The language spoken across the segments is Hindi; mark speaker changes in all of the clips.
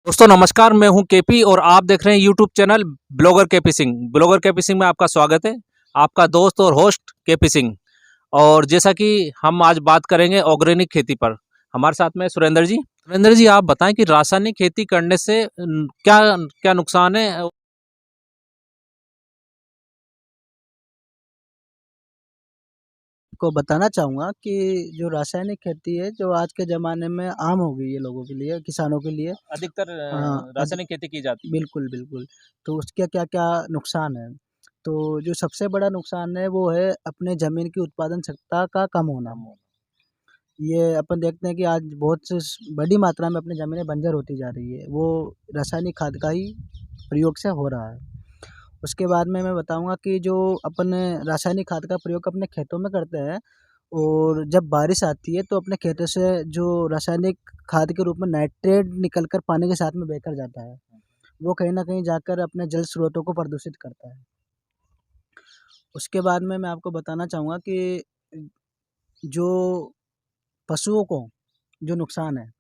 Speaker 1: दोस्तों नमस्कार, मैं हूं केपी और आप देख रहे हैं YouTube channel blogger KP Singh. Blogger KP Singh में आपका स्वागत है। आपका दोस्त और होस्ट केपी सिंह। और जैसा कि हम आज बात करेंगे ऑर्गेनिक खेती पर, हमारे साथ में सुरेंद्र जी। सुरेंद्र जी, आप बताएं कि रासायनिक खेती करने से क्या क्या नुकसान है।
Speaker 2: को बताना चाहूँगा कि जो रासायनिक खेती है, जो आज के ज़माने में आम हो गई है लोगों के लिए, किसानों के लिए।
Speaker 1: अधिकतर
Speaker 2: हाँ,
Speaker 1: रासायनिक खेती की जाती है।
Speaker 2: बिल्कुल, बिल्कुल। तो उसके क्या-क्या नुकसान हैं? तो जो सबसे बड़ा नुकसान है, वो है अपने ज़मीन की उत्पादन क्षमता का कम होना।
Speaker 1: कम होना।
Speaker 2: ये अपन देखते हैं कि आज बहुत से बड़ी मात्रा में अपनी ज़मीनें बंजर होती जा रही है, वो रासायनिक खाद का ही प्रयोग से हो रहा है। उसके बाद में मैं बताऊँगा कि जो अपन रासायनिक खाद का प्रयोग अपने खेतों में करते हैं और जब बारिश आती है तो अपने खेतों से जो रासायनिक खाद के रूप में नाइट्रेट निकल कर पानी के साथ में बहकर जाता है, वो कहीं न कहीं जाकर अपने जल स्रोतों को प्रदूषित करता है। उसके बाद में मैं आपको बताना चाहूँगा कि जो पशुओं को जो नुकसान है,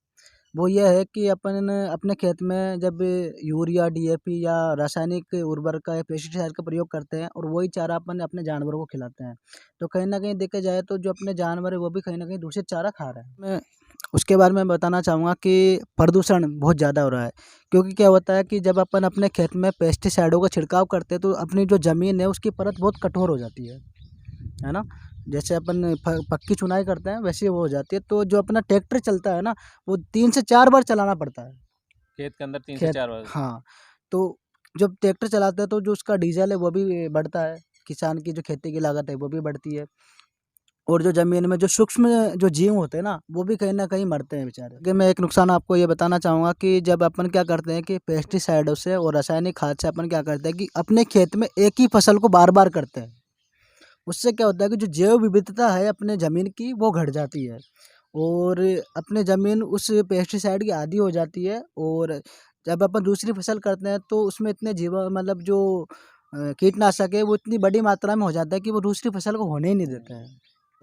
Speaker 2: वो ये है कि अपन अपने खेत में जब यूरिया, डीएपी या रासायनिक उर्वरक या पेस्टिसाइड का प्रयोग करते हैं और वही चारा अपन अपने जानवरों को खिलाते हैं, तो कहीं न कहीं देखा जाए तो जो अपने जानवर है वो भी कहीं न कहीं दूषित चारा खा रहे हैं। मैं उसके बारे में बताना चाहूँगा कि प्रदूषण बहुत ज़्यादा हो रहा है, क्योंकि क्या होता है कि जब अपन अपने खेत में पेस्टिसाइडों का छिड़काव करते हैं तो अपनी जो ज़मीन है उसकी परत बहुत कठोर हो जाती है ना? जैसे अपन पक्की चुनाई करते हैं वैसे वो हो जाती है, तो जो अपना ट्रैक्टर चलता है ना, वो 3 से 4 बार चलाना पड़ता है।
Speaker 1: खेत के अंदर 3 से
Speaker 2: खेत
Speaker 1: 4 बार।
Speaker 2: हाँ, तो जब ट्रैक्टर चलाते हैं तो जो उसका डीज़ल है वो भी बढ़ता है, किसान की जो खेती की लागत है वो भी बढ़ती है और जो ज़मीन में जो सूक्ष्म जो जीव होते हैं ना, वो भी कहीं न कहीं मरते हैं बेचारे। कि मैं एक नुकसान आपको ये बताना चाहूँगा कि जब अपन क्या करते हैं कि पेस्टिसाइडों से और रासायनिक खाद से अपन क्या करते हैं कि अपने खेत में एक ही फसल को बार-बार करते हैं। उससे क्या होता है कि जो जैव विविधता है अपने ज़मीन की वो घट जाती है और अपने ज़मीन उस पेस्टिसाइड की आदी हो जाती है और जब अपन दूसरी फसल करते हैं तो उसमें इतने मतलब जो कीटनाशक है वो इतनी बड़ी मात्रा में हो जाता है कि वो दूसरी फसल को होने ही नहीं देता है।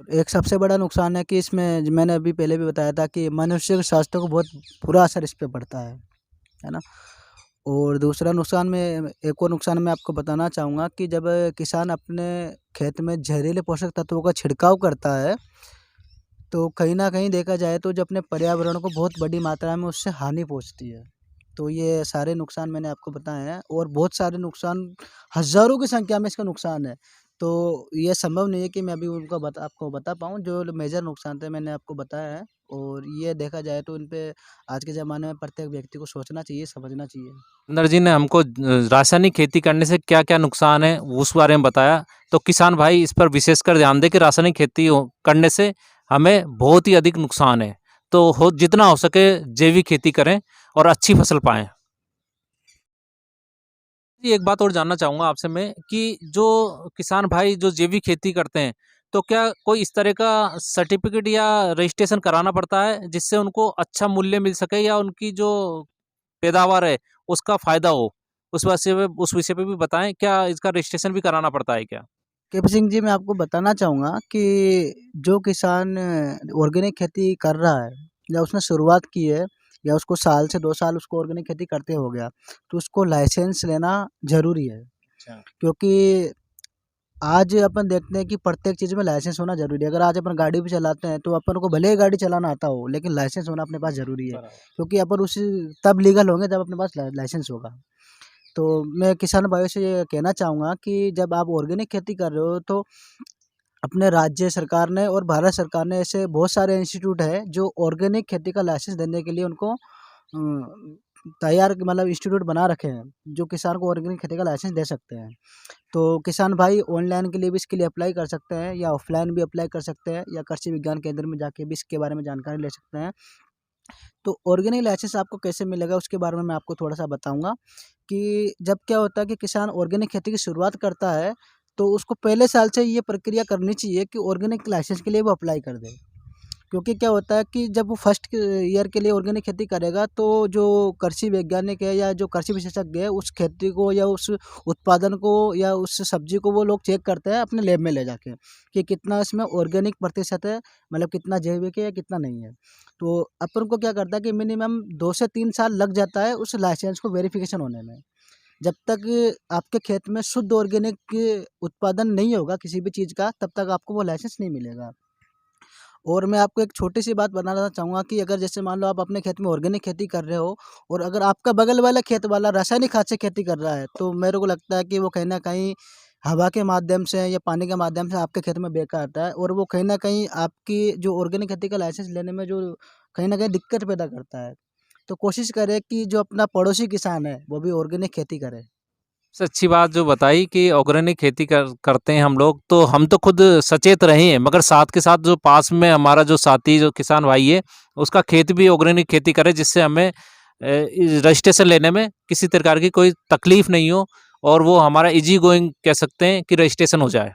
Speaker 2: और एक सबसे बड़ा नुकसान है कि इसमें मैंने अभी पहले भी बताया था कि मनुष्य के स्वास्थ्य को बहुत बुरा असर इस पे पड़ता है ना? और दूसरा नुकसान में एक और नुकसान मैं आपको बताना चाहूँगा कि जब किसान अपने खेत में जहरीले पोषक तत्वों का छिड़काव करता है, तो कहीं न कहीं देखा जाए तो जो अपने पर्यावरण को बहुत बड़ी मात्रा में उससे हानि पहुँचती है। तो ये सारे नुकसान मैंने आपको बताए हैं और बहुत सारे नुकसान हज़ारों की संख्या में इसका नुकसान है। तो ये संभव नहीं है कि मैं अभी उनको आपको बता पाऊँ, जो मेजर नुकसान थे मैंने आपको बताया है और ये देखा जाए तो इन पे आज के ज़माने में प्रत्येक व्यक्ति को सोचना चाहिए, समझना चाहिए।
Speaker 1: सुरेंद्र जी ने हमको रासायनिक खेती करने से क्या-क्या नुकसान है उस बारे में बताया। तो किसान भाई इस पर विशेषकर ध्यान दें कि रासायनिक खेती करने से हमें बहुत ही अधिक नुकसान है। तो हो जितना हो सके जैविक खेती करें और अच्छी फसल पाएँ। जी, एक बात और जानना चाहूँगा आपसे मैं कि जो किसान भाई जो जैविक खेती करते हैं, तो क्या कोई इस तरह का सर्टिफ़िकेट या रजिस्ट्रेशन कराना पड़ता है जिससे उनको अच्छा मूल्य मिल सके या उनकी जो पैदावार है उसका फ़ायदा हो? उस विषय पे भी बताएँ, क्या इसका रजिस्ट्रेशन भी कराना पड़ता है क्या?
Speaker 2: केपी सिंह जी, मैं आपको बताना चाहूँगा कि जो किसान ऑर्गेनिक खेती कर रहा है या उसने शुरुआत की है या उसको साल से 2 साल उसको ऑर्गेनिक खेती करते हो गया, तो उसको लाइसेंस लेना ज़रूरी है।
Speaker 1: अच्छा।
Speaker 2: क्योंकि आज अपन देखते हैं कि प्रत्येक चीज़ में लाइसेंस होना ज़रूरी है। अगर आज अपन गाड़ी भी चलाते हैं, तो अपन को भले ही गाड़ी चलाना आता हो, लेकिन लाइसेंस होना अपने पास ज़रूरी है।
Speaker 1: बराबर।
Speaker 2: क्योंकि अपन उसी तब लीगल होंगे जब अपने पास लाइसेंस होगा। तो मैं किसान भाइयों से ये कहना चाहूँगा कि जब आप ऑर्गेनिक खेती कर रहे हो तो अपने राज्य सरकार ने और भारत सरकार ने ऐसे बहुत सारे इंस्टीट्यूट है जो ऑर्गेनिक खेती का लाइसेंस देने के लिए उनको तैयार मतलब इंस्टीट्यूट बना रखे हैं, जो किसान को ऑर्गेनिक खेती का लाइसेंस दे सकते हैं। तो किसान भाई ऑनलाइन के लिए भी इसके लिए अप्लाई कर सकते हैं या ऑफलाइन भी अप्लाई कर सकते हैं या कृषि विज्ञान केंद्र में जाके भी इसके बारे में जानकारी ले सकते हैं। तो ऑर्गेनिक लाइसेंस आपको कैसे मिलेगा उसके बारे में मैं आपको थोड़ा-सा बताऊँगा कि जब क्या होता है कि किसान ऑर्गेनिक खेती की शुरुआत करता है, तो उसको पहले साल से ये प्रक्रिया करनी चाहिए कि ऑर्गेनिक लाइसेंस के लिए वो अप्लाई कर दे। क्योंकि क्या होता है कि जब वो फर्स्ट ईयर के लिए ऑर्गेनिक खेती करेगा तो जो कृषि वैज्ञानिक है या जो कृषि विशेषज्ञ है उस खेती को या उस उत्पादन को या उस सब्जी को वो लोग चेक करते हैं अपने लैब में ले जाके कि कितना इसमें ऑर्गेनिक प्रतिशत है, मतलब कितना जैविक है या कितना नहीं है। तो अपन को क्या करता है कि मिनिमम 2 से 3 साल लग जाता है उस लाइसेंस को वेरिफिकेशन होने में। जब तक आपके खेत में शुद्ध ऑर्गेनिक उत्पादन नहीं होगा किसी भी चीज़ का, तब तक आपको वो लाइसेंस नहीं मिलेगा। और मैं आपको एक छोटी-सी बात बताना चाहूँगा कि अगर जैसे मान लो आप अपने खेत में ऑर्गेनिक खेती कर रहे हो और अगर आपका बगल वाला खेत वाला रासायनिक खाद से खेती कर रहा है, तो मेरे को लगता है कि वो कहीं न कहीं हवा के माध्यम से या पानी के माध्यम से आपके खेत में बह के आता है और वो कहीं न कहीं आपकी जो ऑर्गेनिक खेती का लाइसेंस लेने में जो कहीं न कहीं दिक्कत पैदा करता है। तो कोशिश करें कि जो अपना पड़ोसी किसान है, वो भी ऑर्गेनिक खेती करे।
Speaker 1: सबसे अच्छी बात जो बताई कि ऑर्गेनिक खेती करते हैं हम लोग, तो हम तो खुद सचेत रहे हैं, मगर साथ के साथ जो पास में हमारा जो साथी जो किसान भाई है, उसका खेत भी ऑर्गेनिक खेती करे, जिससे हमें रजिस्ट्रेशन लेने में किसी प्रकार की कोई तकलीफ नहीं हो और वो हमारा इजी गोइंग कह सकते हैं कि रजिस्ट्रेशन हो जाए।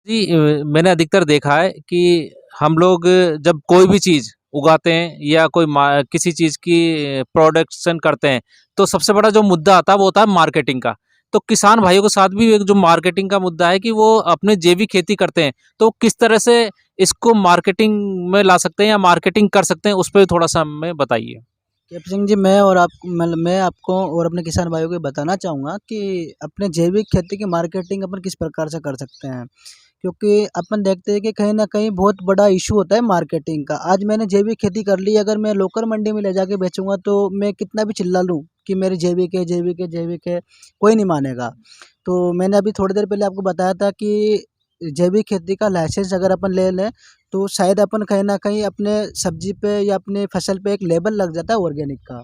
Speaker 1: जी मैंने अधिकतर देखा है कि हम लोग जब कोई भी चीज़ उगाते हैं या कोई किसी चीज़ की प्रोडक्शन करते हैं, तो सबसे बड़ा जो मुद्दा आता है वो होता है मार्केटिंग का। तो किसान भाइयों के साथ भी एक जो मार्केटिंग का मुद्दा है कि वो अपने जैविक खेती करते हैं, तो किस तरह से इसको मार्केटिंग में ला सकते हैं या मार्केटिंग कर सकते हैं, उस पे थोड़ा-सा हमें बताइए?
Speaker 2: कैप्टन सिंह जी, मैं आपको और अपने किसान भाइयों को ये बताना चाहूँगा कि अपने जैविक खेती की मार्केटिंग अपन किस प्रकार से कर सकते हैं। क्योंकि अपन देखते हैं कि कहीं न कहीं बहुत बड़ा इश्यू होता है मार्केटिंग का। आज मैंने जैविक खेती कर ली, अगर मैं लोकल मंडी में ले जाके बेचूँगा तो मैं कितना भी चिल्ला लूँ कि मेरी जैविक है, जैविक है, जैविक है, कोई नहीं मानेगा। तो मैंने अभी थोड़ी देर पहले आपको बताया था कि जैविक खेती का लाइसेंस अगर अपन ले लें, तो शायद अपन कहीं न कहीं अपने सब्ज़ी पे या अपने फसल पे एक लेबल लग जाता है ऑर्गेनिक का।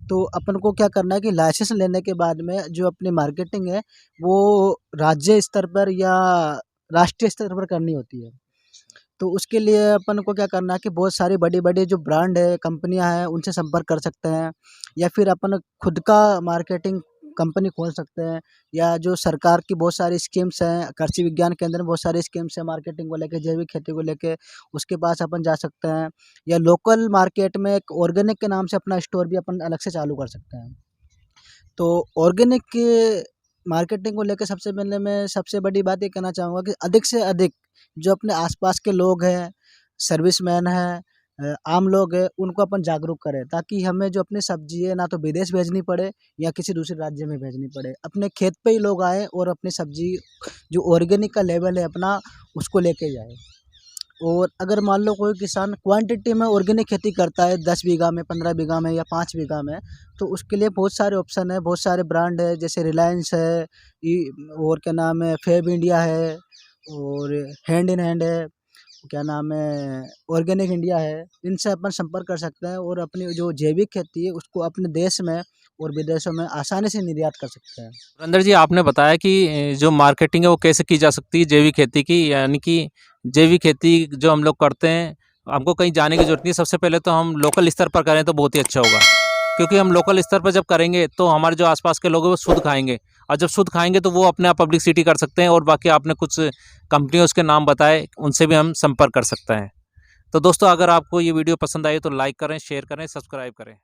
Speaker 2: तो अपन को क्या करना है कि लाइसेंस लेने के बाद में जो अपनी मार्केटिंग है, वो राज्य स्तर पर या राष्ट्रीय स्तर पर करनी होती है। तो उसके लिए अपन को क्या करना है कि बहुत सारी बड़ी-बड़ी जो ब्रांड है, कंपनियाँ हैं, उनसे संपर्क कर सकते हैं या फिर अपन खुद का मार्केटिंग कंपनी खोल सकते हैं या जो सरकार की बहुत सारी स्कीम्स हैं, कृषि विज्ञान केंद्र में बहुत सारी स्कीम्स हैं मार्केटिंग को लेके, जैविक खेती को लेके, उसके पास अपन जा सकते हैं या लोकल मार्केट में एक ऑर्गेनिक के नाम से अपना स्टोर भी अपन अलग से चालू कर सकते हैं। तो ऑर्गेनिक के मार्केटिंग को लेके सबसे पहले मैं सबसे बड़ी बात ये कहना चाहूँगा कि अधिक से अधिक जो अपने आस-पास के लोग हैं, सर्विसमैन हैं, आम लोग हैं, उनको अपन जागरूक करें ताकि हमें जो अपनी सब्ज़ी है ना तो विदेश भेजनी पड़े या किसी दूसरे राज्य में भेजनी पड़े। अपने खेत पे ही लोग आएँ और अपनी सब्ज़ी जो ऑर्गेनिक का लेवल है अपना, उसको लेके जाएँ। और अगर मान लो कोई किसान क्वांटिटी में ऑर्गेनिक खेती करता है 10 बीघा में, 15 बीघा में या 5 बीघा में, तो उसके लिए बहुत सारे ऑप्शन है, बहुत सारे ब्रांड है जैसे रिलायंस है ई और क्या नाम है फैब इंडिया है और हैंड इन हैंड है, क्या नाम है ऑर्गेनिक इंडिया है। इनसे अपन संपर्क कर सकते हैं और अपनी जो जैविक खेती है उसको अपने देश में और विदेशों में आसानी से निर्यात कर सकते हैं।
Speaker 1: सुरेंद्र जी, आपने बताया कि जो मार्केटिंग है वो कैसे की जा सकती है जैविक खेती की, यानी कि जैविक खेती जो हम लोग करते हैं, हमको कहीं जाने की ज़रूरत नहीं है। सबसे पहले तो हम लोकल स्तर पर करें तो बहुत ही अच्छा होगा, क्योंकि हम लोकल स्तर पर जब करेंगे तो हमारे जो आसपास के लोग हैं वो शुद्ध खाएँगे, और जब शुद्ध खाएँगे तो वो अपने आप पब्लिसिटी कर सकते हैं, और बाकी आपने कुछ कंपनियों के नाम बताए, उनसे भी हम संपर्क कर सकते हैं। तो दोस्तों, अगर आपको ये वीडियो पसंद आई तो लाइक करें, शेयर करें, सब्सक्राइब करें।